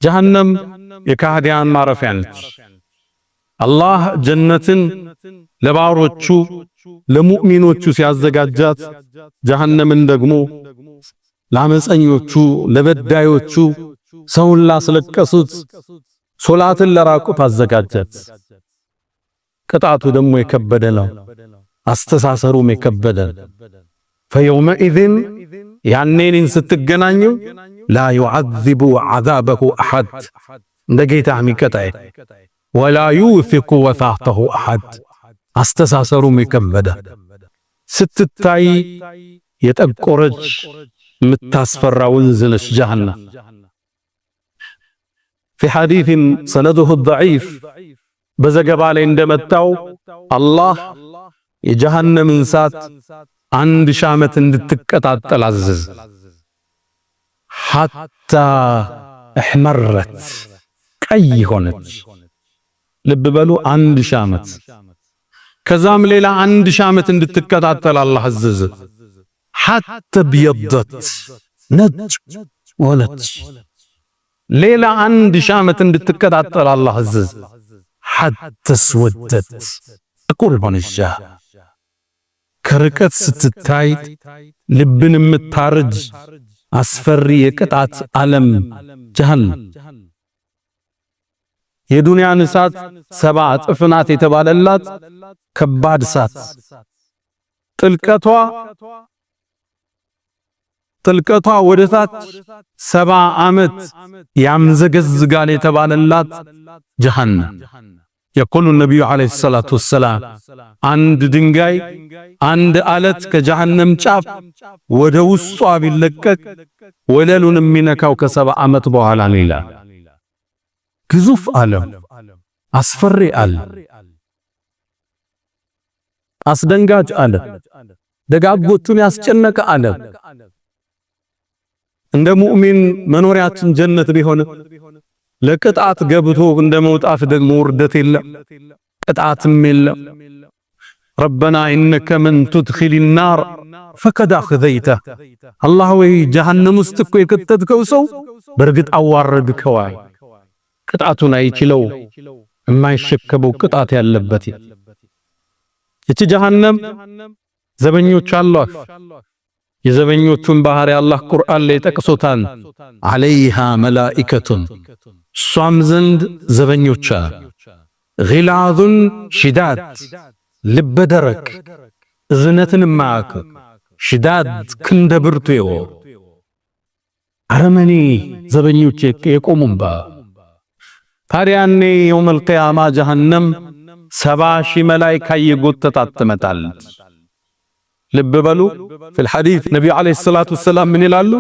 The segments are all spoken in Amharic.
ጀሃነም የካህዲያን ማረፊያ ነች። አላህ ጀነትን ለባሮቹ ለሙእሚኖቹ ሲያዘጋጃት ጀሃነምን ደግሞ ለአመፀኞቹ ለበዳዮቹ ሰውን ላስለቀሱት ሶላትን ለራቁት አዘጋጃት። ቅጣቱ ደግሞ የከበደ ነው። አስተሳሰሩም የከበደ ፈየውመኢዝን ያኔን ስትገናኙ ላ ዩዐዚቡ ዐዛበሁ አሐድ እንደ ጌታ ሚቀጣይ ወላ ዩሲቁ ወሳተሁ አሐድ አስተሳሰሩም የከበደ ስትታይ የጠቆረች ምታስፈራ ወንዝ ነች ጀሃነም። ፊ ሐዲስን ሰነዱሁ ضعيف በዘገባ ላይ እንደመጣው አላህ የጀሃነምን እሳት 1000 ዓመት እንድትቀጣጠል አዘዘ። ሐታ እሕመረት ቀይ ሆነች። ልብ በሉ 1000 ዓመት። ከዛም ሌላ 1000 ዓመት እንድትቀጣጠል አላህ አዘዘ። ሐታ ቢየደት ነጭ ሆነች። ሌላ 1000 ዓመት እንድትቀጣጠል አላህ አዘዘ። ሐታ ስወደት ጥቁር ሆነች። ከርቀት ስትታይ ልብን የምታርጅ አስፈሪ የቅጣት ዓለም ጀሃነም። የዱንያን እሳት 7 እጥፍ ናት የተባለላት ከባድ እሳት ጥልቀቷ ወደ ታች 70 ዓመት ያምዘገዝጋል የተባለላት ጀሃነም። የቁሉ ነብዩ አለይሂ ሰላቱ ወሰላም አንድ ድንጋይ አንድ አለት ከጀሃነም ጫፍ ወደ ውስጧ ቢለቀቅ ወለሉን የሚነካው ከ70 ዓመት በኋላ ነው ይላል። ግዙፍ ዓለም፣ አስፈሪ ዓለም፣ አስደንጋጭ ዓለም፣ ደጋጎቹን ያስጨነቀ ዓለም። እንደ ሙእሚን መኖሪያችን ጀነት ቢሆን ለቅጣት ገብቶ እንደ መውጣት ደግሞ ውርደት የለም፣ ቅጣትም የለም። ረበና ኢነከ መን ቱድኺል ናር ፈቀድ አኽዘይተ አላህ ወይ ጀሃነም ውስጥ እኮ የከተትከው ሰው በእርግጥ አዋረድከው። ቅጣቱን አይችለው የማይሸከመው ቅጣት ያለበት እቺ ጀሃነም ዘበኞች አሏት። የዘበኞቹን ባህሪ አላህ ቁርአን ላይ ጠቅሶታል። ዐለይሃ መላኢከቱን እሷም ዘንድ ዘበኞች ጊላዙን ሽዳድ ልበ ደረቅ እዝነትን ማዕክ ሽዳድ ክንደ ብርቱ የሆኑ አረመኔ ዘበኞች የቆሙባ። ታዲያኔ የውመል ቂያማ ጀሃነም 70,000 መላኢካ እየጎተታት ትመጣለች። ልብ በሉ ፊል ሐዲስ ነብዩ አለይሂ ሰላቱ ወሰላም ምን ይላሉ?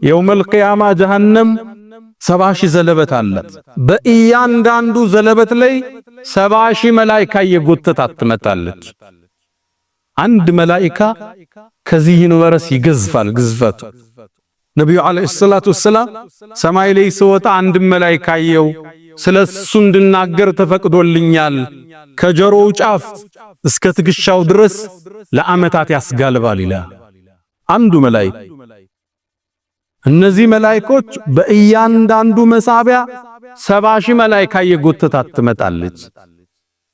የውመል ቂያማ ጀሃነም 70,000 ዘለበት አላት። በእያንዳንዱ ዘለበት ላይ 70,000 መላኢካ እየጎተታት ትመጣለች። አንድ መላኢካ ከዚህ ዩኒቨርስ ይገዝፋል ግዝፈቱ። ነብዩ አለይሂ ሰላቱ ወሰላም ሰማይ ላይ ሲወጣ አንድ መላኢካ አየው፣ ስለሱ እንድናገር ተፈቅዶልኛል፣ ከጆሮው ጫፍ እስከ ትግሻው ድረስ ለዓመታት ያስጋልባል ይላል አንዱ መላኢካ። እነዚህ መላኢኮች በእያንዳንዱ መሳቢያ 70,000 መላኢካ እየጎተታት ትመጣለች።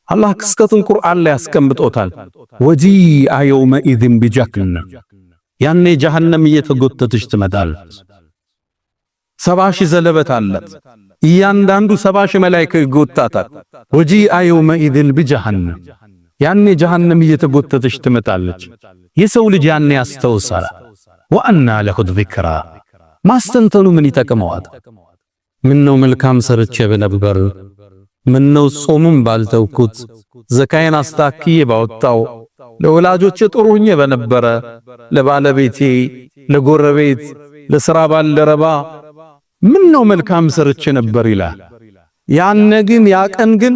አላህ ክስተቱን ቁርአን ላይ ያስቀምጦታል። ወጂአ የውመኢዝን ቢጀሃነም ያኔ ጀሃነም እየተጎተተች ትመጣለች። 70,000 ዘለበት አላት። እያንዳንዱ 70,000 መላኢካ ይጎታታል። ወጂአ የውመኢዝን ቢጀሃነም ያኔ ጀሃነም እየተጎተተች ትመጣለች። የሰው ልጅ ያኔ ያስተውሳል። ወአና ለሁ ዚክራ ማስተንተኑ ምን ይጠቅመዋል? ምነው መልካም ሰርቼ በነበር፣ ምነው ጾሙን ባልተውኩት፣ ዘካዬን አስታክዬ ባወጣው፣ ለወላጆቼ ጥሩ ሆኜ በነበረ፣ ለባለቤቴ፣ ለጎረቤት፣ ለሥራ ባልደረባ ምነው መልካም ሰርቼ ነበር ይላል። ያነ ግን ያቀን ግን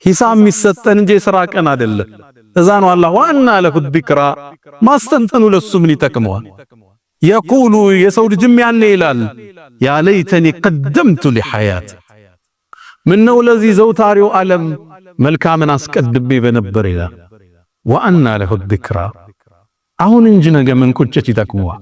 ሂሳብ የሚሰጠን እንጂ የሥራ ቀን አይደለም። እዛ ነው አላህ ወአና ለሁ ዚክራ ማስተንተኑ ለሱ ምን ይጠቅመዋል? የቁሉ የሰው ልጅም ያኔ ይላል ያ ለይተኒ ቀደምቱ ሊሐያት ምነው ለዚህ ዘውታሪው ዓለም መልካምን አስቀድሜ በነበር ይላል። ወአና ለሁ ዚክራ አሁን እንጂ ነገ ምን ቁጭት ይጠቅመዋል?